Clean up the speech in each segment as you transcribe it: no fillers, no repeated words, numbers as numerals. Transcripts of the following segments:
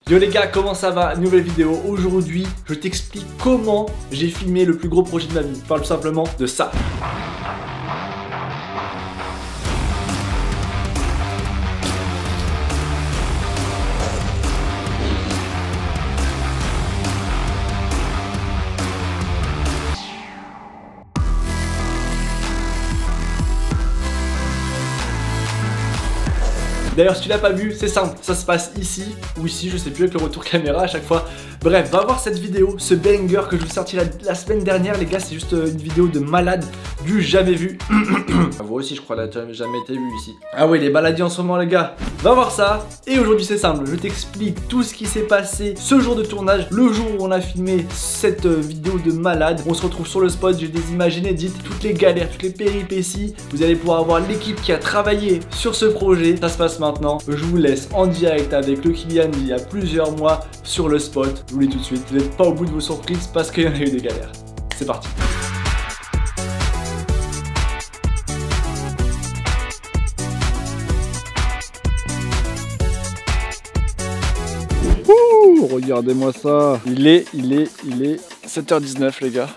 Yo les gars, comment ça va? Nouvelle vidéo. Aujourd'hui, je t'explique comment j'ai filmé le plus gros projet de ma vie. Je parle tout simplement de ça. D'ailleurs, si tu l'as pas vu, c'est simple, ça se passe ici ou ici, je sais plus avec le retour caméra à chaque fois. Bref, va voir cette vidéo, ce banger que je vous ai sorti la semaine dernière, les gars, c'est juste une vidéo de malade, du jamais vu. Vous aussi, je crois, n'a jamais été vu ici. Ah ouais, il est baladé en ce moment, les gars. Va voir ça. Et aujourd'hui, c'est simple, je t'explique tout ce qui s'est passé ce jour de tournage, le jour où on a filmé cette vidéo de malade. On se retrouve sur le spot, j'ai des images inédites, toutes les galères, toutes les péripéties. Vous allez pouvoir voir l'équipe qui a travaillé sur ce projet. Ça se passe maintenant. Je vous laisse en direct avec le Kylian d'il y a plusieurs mois sur le spot. Je vous le dis tout de suite, vous n'êtes pas au bout de vos surprises parce qu'il y en a eu des galères. C'est parti. Ouh, regardez-moi ça. Il est 7h19 les gars.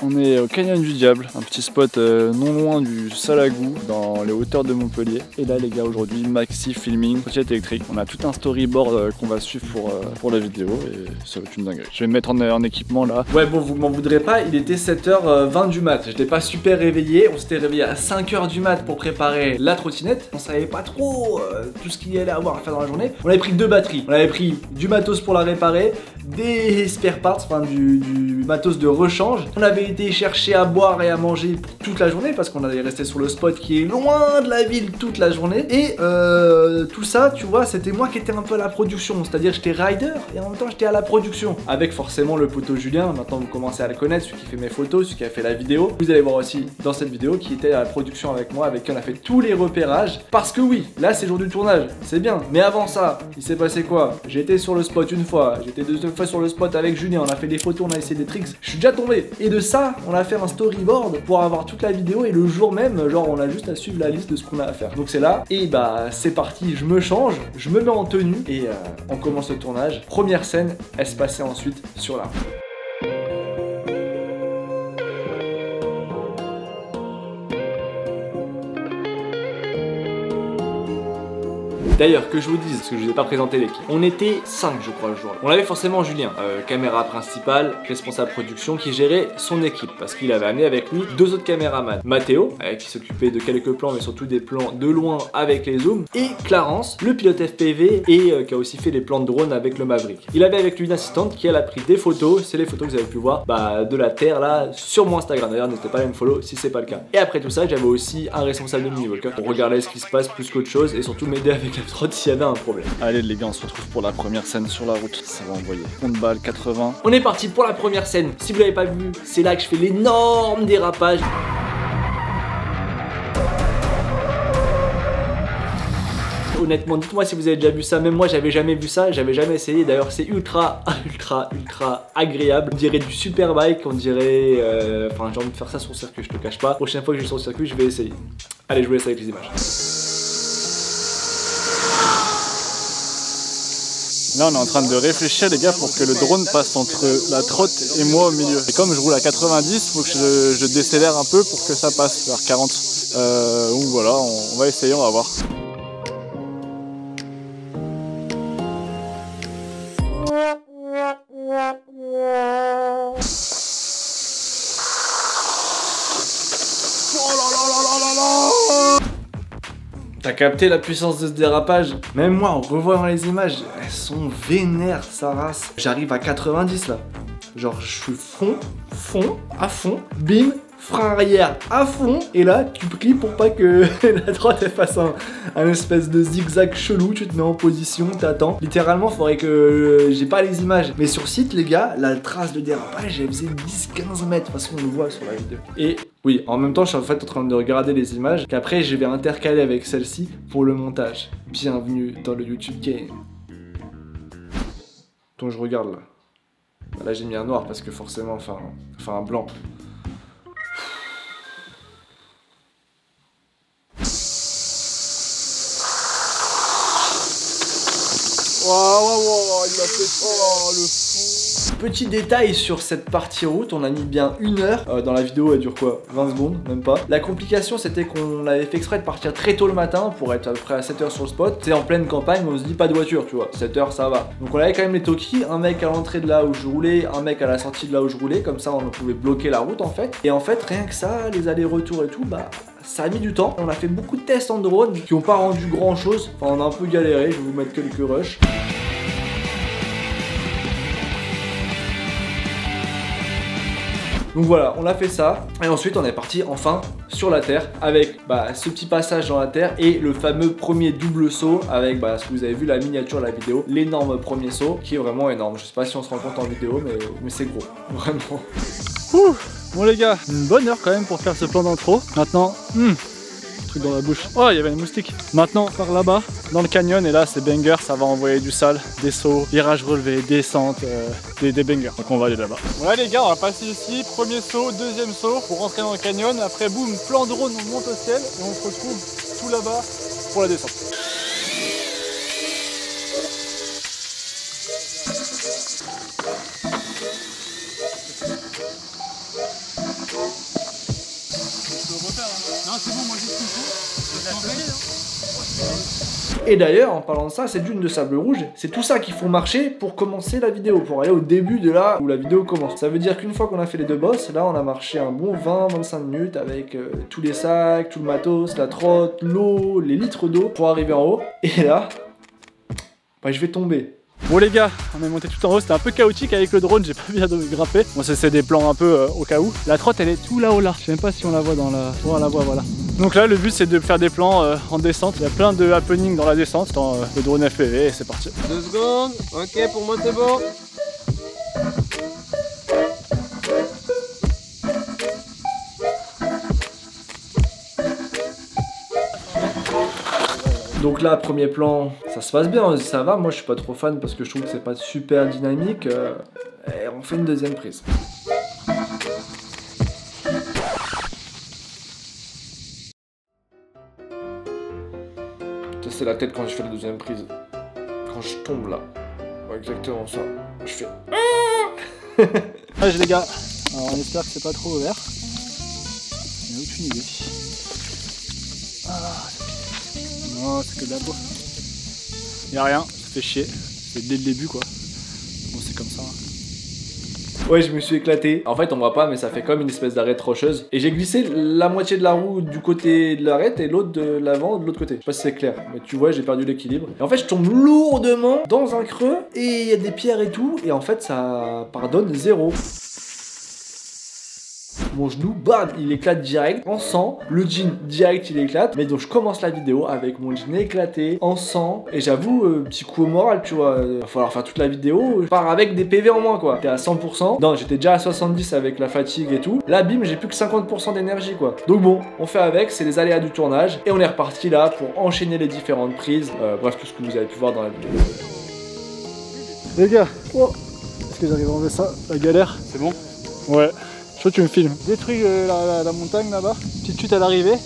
On est au Canyon du Diable, un petit spot non loin du Salagou, dans les hauteurs de Montpellier. Et là les gars, aujourd'hui, maxi filming, trottinette électrique. On a tout un storyboard qu'on va suivre pour la vidéo et ça va être une dinguerie. Je vais me mettre en équipement là. Ouais bon, vous m'en voudrez pas, il était 7h20 du mat. J'étais pas super réveillé, on s'était réveillé à 5h du mat pour préparer la trottinette. On savait pas trop tout ce qu'il y allait avoir à faire dans la journée. On avait pris deux batteries, on avait pris du matos pour la réparer, des spare parts, enfin du matos de rechange. On avait été chercher à boire et à manger pour toute la journée parce qu'on allait rester sur le spot qui est loin de la ville toute la journée. Et tout ça, tu vois, c'était moi qui étais un peu à la production, c'est-à-dire j'étais rider et en même temps j'étais à la production. Avec forcément le poteau Julien, maintenant vous commencez à le connaître, celui qui fait mes photos, celui qui a fait la vidéo. Vous allez voir aussi dans cette vidéo qui était à la production avec moi, avec qui on a fait tous les repérages. Parce que oui, là c'est jour du tournage, c'est bien. Mais avant ça, il s'est passé quoi? J'étais sur le spot une fois, j'étais deux fois sur le spot avec Julien, on a fait des photos, on a essayé des tricks. Je suis déjà tombé. Et de ça, on a fait un storyboard pour avoir toute la vidéo et le jour même, genre on a juste à suivre la liste de ce qu'on a à faire. Donc c'est là, et bah c'est parti, je me change, je me mets en tenue et on commence le tournage. Première scène, elle se passait ensuite sur la route. D'ailleurs, que je vous dise, parce que je vous ai pas présenté l'équipe, on était 5 je crois le jour-là. On avait forcément Julien, caméra principale, responsable production, qui gérait son équipe, parce qu'il avait amené avec lui deux autres caméramans. Mathéo, qui s'occupait de quelques plans, mais surtout des plans de loin avec les zooms, et Clarence, le pilote FPV, et qui a aussi fait les plans de drone avec le Maverick. Il avait avec lui une assistante qui elle a pris des photos, c'est les photos que vous avez pu voir de la Terre là, sur mon Instagram. D'ailleurs, n'hésitez pas à me follow si c'est pas le cas. Et après tout ça, j'avais aussi un responsable de mini walker pour regarder ce qui se passe plus qu'autre chose, et surtout m'aider avec la trotte s'il y avait un problème. Allez les gars, on se retrouve pour la première scène sur la route. Ça va envoyer. Compte balle 80. On est parti pour la première scène. Si vous l'avez pas vu, c'est là que je fais l'énorme dérapage. Honnêtement, dites-moi si vous avez déjà vu ça. Même moi, j'avais jamais vu ça, j'avais jamais essayé. D'ailleurs, c'est ultra agréable. On dirait du super bike, on dirait. Enfin, j'ai envie de faire ça sur le circuit, je te cache pas. Prochaine fois que je vais sur le circuit, je vais essayer. Allez, je vous laisse avec les images. Là on est en train de réfléchir les gars pour que le drone passe entre la trotte et moi au milieu. Et comme je roule à 90, faut que je décélère un peu pour que ça passe vers 40. Donc voilà, on va essayer, on va voir. T'as capté la puissance de ce dérapage? Même moi, en revoyant les images, elles sont vénères, sa race. J'arrive à 90 là. Genre, je suis à fond, bim, frein arrière à fond. Et là, tu pries pour pas que la droite elle fasse un espèce de zigzag chelou. Tu te mets en position, t'attends. Littéralement, faudrait que j'ai pas les images. Mais sur site, les gars, la trace de dérapage, elle faisait 10-15 mètres. De toute façon, on le voit sur la vidéo. Et oui, en même temps, je suis en fait en train de regarder les images qu'après, je vais intercaler avec celle-ci pour le montage. Bienvenue dans le YouTube Game. Donc, je regarde là. Là, j'ai mis un noir parce que forcément, enfin un blanc. Waouh, il a fait... Oh, le fou. Petit détail sur cette partie route, on a mis bien 1 heure. Dans la vidéo, elle dure quoi? 20 secondes, même pas. La complication, c'était qu'on avait fait exprès de partir très tôt le matin pour être à peu près à 7 heures sur le spot. C'est en pleine campagne, on se dit pas de voiture, tu vois. 7 heures, ça va. Donc on avait quand même les talkies, un mec à l'entrée de là où je roulais, un mec à la sortie de là où je roulais. Comme ça, on pouvait bloquer la route en fait. Et en fait, rien que ça, les allers-retours et tout, bah... ça a mis du temps. On a fait beaucoup de tests en drone qui n'ont pas rendu grand chose. Enfin, on a un peu galéré. Je vais vous mettre quelques rushs. Donc voilà, on a fait ça. Et ensuite, on est parti enfin sur la terre avec ce petit passage dans la terre et le fameux premier double saut avec ce que vous avez vu, la miniature de la vidéo, l'énorme premier saut qui est vraiment énorme. Je sais pas si on se rend compte en vidéo, mais c'est gros, vraiment. Ouh. Bon les gars, une bonne heure quand même pour faire ce plan d'intro. Maintenant, truc dans la bouche. Oh, il y avait un moustique. Maintenant, par là-bas, dans le canyon, et là c'est banger, ça va envoyer du sale, des sauts, virages relevés, descentes, des bangers. Donc on va aller là-bas. Ouais les gars, on va passer ici, premier saut, deuxième saut pour rentrer dans le canyon. Après boum, plan drone, on monte au ciel et on se retrouve tout là-bas pour la descente. Et d'ailleurs, en parlant de ça, ces dunes de sable rouge, c'est tout ça qu'il faut marcher pour commencer la vidéo, pour aller au début de là où la vidéo commence. Ça veut dire qu'une fois qu'on a fait les 2 bosses, là on a marché un bon 20-25 minutes avec tous les sacs, tout le matos, la trotte, l'eau, les litres d'eau pour arriver en haut. Et là, je vais tomber. Bon les gars, on est monté tout en haut, c'était un peu chaotique avec le drone, j'ai pas bien grimper. Bon c'est des plans un peu au cas où. La trotte elle est tout là-haut là, je sais même pas si on la voit dans la... Oh, on la voit, voilà. Donc là le but c'est de faire des plans en descente, il y a plein de happening dans la descente, dans le drone FPV et c'est parti. 2 secondes, ok pour moi c'est bon. Donc là, premier plan, ça se passe bien, ça va. Moi, je suis pas trop fan parce que je trouve que c'est pas super dynamique. Et on fait une deuxième prise. Ça, c'est la tête quand je fais la deuxième prise. Quand je tombe là. Ouais, exactement ça. Je fais... Allez les gars, alors on espère que c'est pas trop ouvert. J'ai aucune idée. Non, c'est que de la peau. Y'a rien, ça fait chier. C'est dès le début quoi. Bon, c'est comme ça. Ouais, je me suis éclaté. En fait, on voit pas, mais ça fait comme une espèce d'arête rocheuse. Et j'ai glissé la moitié de la roue du côté de l'arête et l'autre de l'avant de l'autre côté. Je sais pas si c'est clair, mais tu vois, j'ai perdu l'équilibre. Et en fait, je tombe lourdement dans un creux et il y a des pierres et tout. Et en fait, ça pardonne 0. Mon genou, bam, il éclate direct en sang. Le jean, direct, il éclate. Mais donc, je commence la vidéo avec mon jean éclaté en sang. Et j'avoue, petit coup au moral, tu vois. Va falloir faire toute la vidéo. Je pars avec des PV en moins, quoi. J'étais à 100%. Non, j'étais déjà à 70 avec la fatigue et tout. Là, bim, j'ai plus que 50% d'énergie, quoi. Donc, bon, on fait avec. C'est les aléas du tournage. Et on est reparti là pour enchaîner les différentes prises. Bref, tout ce que vous avez pu voir dans la vidéo. Les gars, est-ce que j'arrive à enlever ça? La galère. C'est bon? Ouais. Je tu me filmes. Détruis la montagne là-bas. Petite chute à l'arrivée.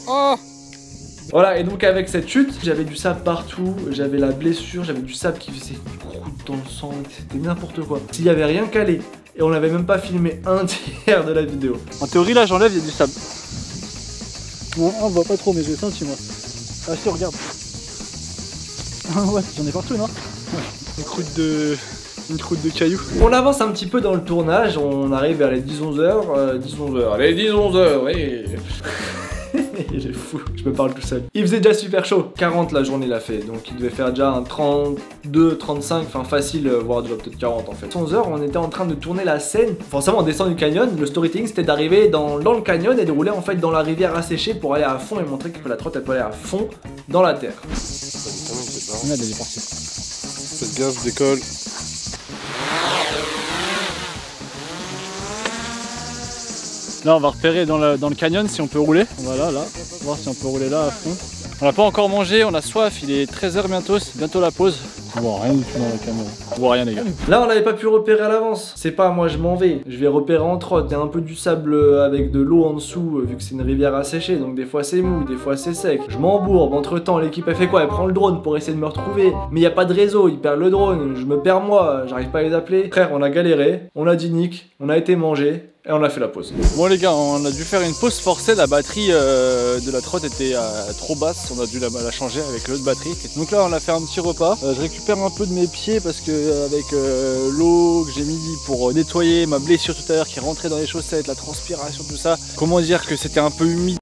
Oh! Voilà, et donc avec cette chute, j'avais du sable partout, j'avais la blessure, j'avais du sable qui faisait une croûte dans le sang, c'était n'importe quoi. S'il y avait rien calé, et on n'avait même pas filmé un tiers de la vidéo. En théorie là j'enlève, il y a du sable. Bon, on voit pas trop mais j'ai senti moi. Ah si, regarde. Ouais, j'en ai partout, non? Ouais. Une croûte de cailloux. On avance un petit peu dans le tournage, on arrive vers les 10-11 heures. 10-11 heures, allez 10-11 heures, oui. Il est fou, je me parle tout seul. Il faisait déjà super chaud, 40 la journée l'a fait, donc il devait faire déjà un 32, 35, enfin facile, voire déjà peut-être 40 en fait. 11 heures, on était en train de tourner la scène, forcément on descend du canyon, le storytelling c'était d'arriver dans le canyon et de rouler en fait dans la rivière asséchée pour aller à fond et montrer que la trotte elle peut aller à fond dans la terre. Merde, elle est partie. Faites gaffe, décolle. Là on va repérer dans le canyon si on peut rouler. Voilà, là, voir si on peut rouler là à fond. On n'a pas encore mangé, on a soif, il est 13 h bientôt, c'est bientôt la pause. On voit rien du tout dans la caméra. On voit rien les gars. Là on n'avait pas pu repérer à l'avance. C'est pas moi je m'en vais. Je vais repérer en trotte. Il y a un peu du sable avec de l'eau en dessous vu que c'est une rivière asséchée. Donc des fois c'est mou, des fois c'est sec. Je m'embourbe. Entre temps l'équipe elle fait quoi? Elle prend le drone pour essayer de me retrouver. Mais il n'y a pas de réseau. Ils perdent le drone. Je me perds moi. J'arrive pas à les appeler. Frère on a galéré. On a dit nick. On a été mangé. Et on a fait la pause. Bon les gars, on a dû faire une pause forcée, la batterie de la trotte était trop basse, on a dû la changer avec l'autre batterie. Donc là on a fait un petit repas, je récupère un peu de mes pieds parce que avec l'eau que j'ai mis pour nettoyer ma blessure tout à l'heure qui est rentrée dans les chaussettes, la transpiration, tout ça, comment dire que c'était un peu humide.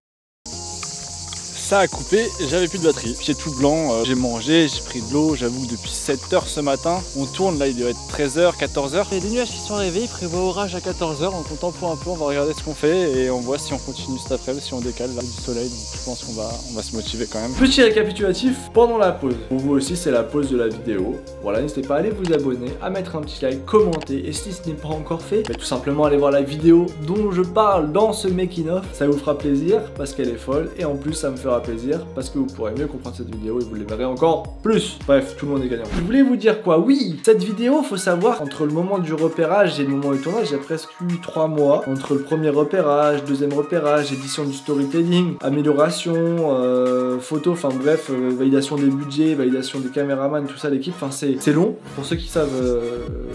Ça a coupé, j'avais plus de batterie. Pied tout blanc, j'ai mangé, j'ai pris de l'eau, j'avoue depuis 7h ce matin. On tourne, là il doit être 13h, 14h. Il y a des nuages qui sont arrivés, il prévoit orage à 14h, donc on temporaire un peu, on va regarder ce qu'on fait et on voit si on continue cet après-midi, si on décale là du soleil. Donc je pense qu'on va se motiver quand même. Petit récapitulatif pendant la pause. Pour vous aussi c'est la pause de la vidéo. Voilà, n'hésitez pas à aller vous abonner, à mettre un petit like, commenter et si ce n'est pas encore fait, tout simplement aller voir la vidéo dont je parle dans ce making of. Ça vous fera plaisir parce qu'elle est folle et en plus ça me fera plaisir parce que vous pourrez mieux comprendre cette vidéo et vous les verrez encore plus. Bref, tout le monde est gagnant. Je voulais vous dire quoi? Oui, cette vidéo, faut savoir, entre le moment du repérage et le moment du tournage, il y a presque eu 3 mois. Entre le premier repérage, deuxième repérage, édition du storytelling, amélioration, photo, enfin bref, validation des budgets, validation des caméramans, tout ça, l'équipe, enfin c'est long. Pour ceux qui savent,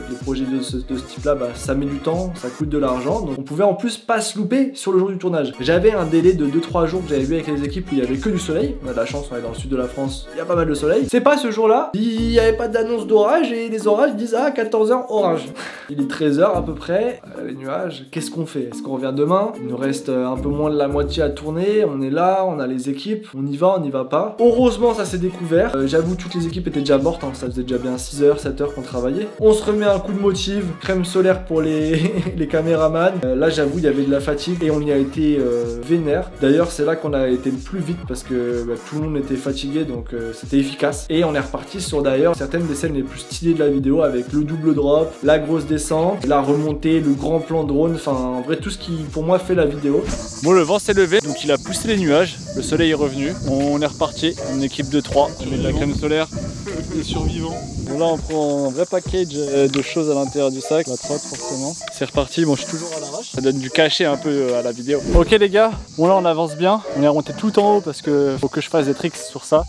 les projets de ce type-là, ça met du temps, ça coûte de l'argent, donc on pouvait en plus pas se louper sur le jour du tournage. J'avais un délai de 2-3 jours que j'avais vu avec les équipes où il y avait que du soleil. On a de la chance, on est dans le sud de la France, il y a pas mal de soleil. C'est pas ce jour-là, il n'y avait pas d'annonce d'orage et les orages disent à 14h orage. Il est 13h à peu près, les nuages, qu'est-ce qu'on fait? Est-ce qu'on revient demain? Il nous reste un peu moins de la moitié à tourner, on est là, on a les équipes, on y va pas. Heureusement ça s'est découvert, j'avoue toutes les équipes étaient déjà mortes, ça faisait déjà bien 6h, 7h qu'on travaillait. On se remet un coup de motive, crème solaire pour les caméramans. Là j'avoue il y avait de la fatigue et on y a été vénère. D'ailleurs c'est là qu'on a été le plus vite parce que tout le monde était fatigué donc c'était efficace et on est reparti sur d'ailleurs certaines des scènes les plus stylées de la vidéo avec le double drop, la grosse descente, la remontée, le grand plan drone, enfin en vrai tout ce qui pour moi fait la vidéo. Bon le vent s'est levé donc il a poussé les nuages, le soleil est revenu, on est reparti, une équipe de 3, je mets de la crème solaire. Les survivants. Bon là on prend un vrai package de choses à l'intérieur du sac, la trotte forcément. C'est reparti, bon je suis toujours à l'arrache. Ça donne du cachet un peu à la vidéo. Ok les gars, bon là on avance bien. On est remonté tout en haut parce que faut que je fasse des tricks sur ça.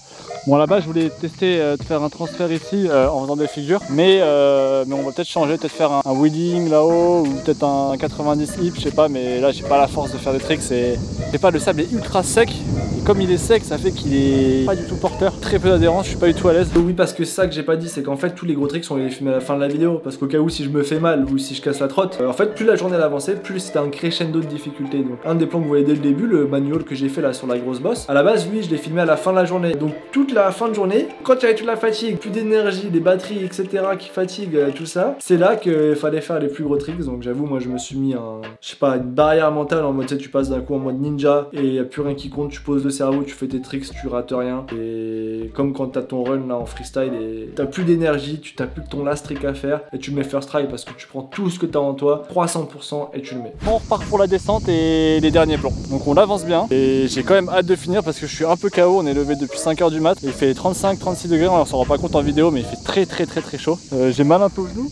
Bon là-bas je voulais tester de faire un transfert ici en faisant des figures. Mais on va peut-être changer, peut-être faire un wheeling là-haut ou peut-être un 90 hip, je sais pas, mais là j'ai pas la force de faire des tricks. C'est pas, le sable est ultra sec. Et comme il est sec, ça fait qu'il est pas du tout porteur. Très peu d'adhérence, je suis pas du tout à l'aise. Oui parce que ça que j'ai pas dit c'est qu'en fait tous les gros tricks sont les filmés à la fin de la vidéo. Parce qu'au cas où si je me fais mal ou si je casse la trotte, en fait plus la journée elle avançait, plus c'était un crescendo de difficulté. Donc un des plans que vous voyez dès le début, le manual que j'ai fait là sur la grosse bosse, à la base lui je l'ai filmé à la fin de la journée. Donc toute la fin de journée, quand il y avait toute la fatigue, plus d'énergie, des batteries etc qui fatiguent, tout ça, c'est là qu'il fallait faire les plus gros tricks. Donc j'avoue moi je me suis mis je sais pas, une barrière mentale en mode tu sais, tu passes d'un coup en mode ninja et y a plus rien qui compte, tu poses le cerveau, tu fais tes tricks, tu rates rien. Et comme quand t'as ton run là en freestyle et t'as plus d'énergie, tu t'as plus que ton last trick à faire et tu mets first try parce que tu prends tout ce que t'as en toi, 300% et tu le mets. On repart pour la descente et les derniers plans. Donc on avance bien et j'ai quand même hâte de finir parce que je suis un peu KO, on est levé depuis 5h du mat. Il fait 35-36 degrés, on s'en rend pas compte en vidéo mais il fait très chaud. J'ai mal un peu au genou.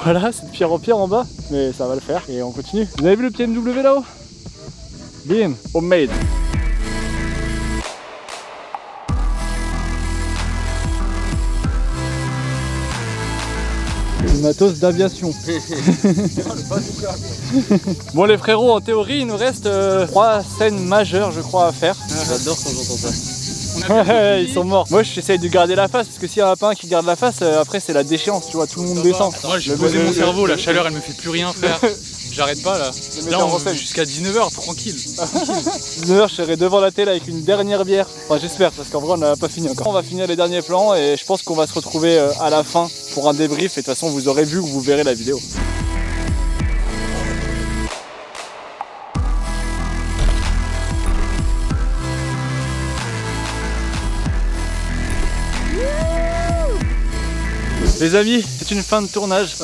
Voilà, c'est de pierre en pierre en bas, mais ça va le faire et on continue. Vous avez vu le petit MW là-haut? Bim, homemade. Le matos d'aviation. Bon les frérots, en théorie il nous reste 3 scènes majeures je crois à faire. J'adore quand j'entends ça. Ouais, ils sont morts. Moi j'essaye de garder la face parce que s'il y en a pas un qui garde la face, après c'est la déchéance, tu vois, tout le monde descend. Moi j'ai posé mon cerveau, la chaleur elle me fait plus rien frère. J'arrête pas là. Là on va jusqu'à 19h tranquille. 19h je serai devant la télé avec une dernière bière. Enfin j'espère parce qu'en vrai on n'a pas fini encore. On va finir les derniers plans et je pense qu'on va se retrouver à la fin pour un débrief et de toute façon vous aurez vu ou vous verrez la vidéo. Les amis, c'est une fin de tournage.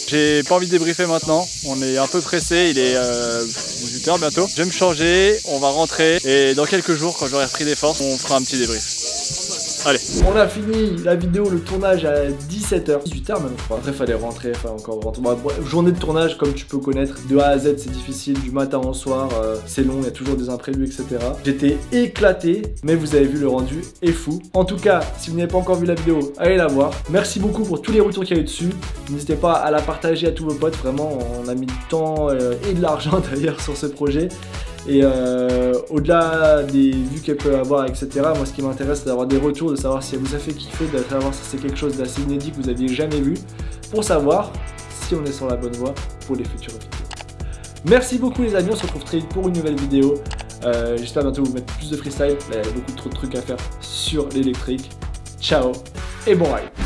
J'ai pas envie de débriefer maintenant. On est un peu pressé, il est 18h bientôt. Je vais me changer, on va rentrer et dans quelques jours, quand j'aurai repris des forces, on fera un petit débrief. Allez. On a fini la vidéo, le tournage à 17h, 18h même je crois. Après fallait rentrer, enfin encore rentrer. Bah, journée de tournage comme tu peux connaître, de A à Z c'est difficile, du matin au soir, c'est long, il y a toujours des imprévus etc. J'étais éclaté, mais vous avez vu le rendu est fou. En tout cas, si vous n'avez pas encore vu la vidéo, allez la voir. Merci beaucoup pour tous les retours qu'il y a eu dessus. N'hésitez pas à la partager à tous vos potes, vraiment on a mis du temps et de l'argent d'ailleurs sur ce projet. Et au-delà des vues qu'elle peut avoir, etc., moi ce qui m'intéresse c'est d'avoir des retours, de savoir si elle vous a fait kiffer, de savoir si c'est quelque chose d'assez inédit que vous aviez jamais vu, pour savoir si on est sur la bonne voie pour les futures vidéos. Merci beaucoup les amis, on se retrouve très vite pour une nouvelle vidéo. J'espère bientôt vous mettre plus de freestyle, il y a beaucoup trop de trucs à faire sur l'électrique. Ciao et bon ride.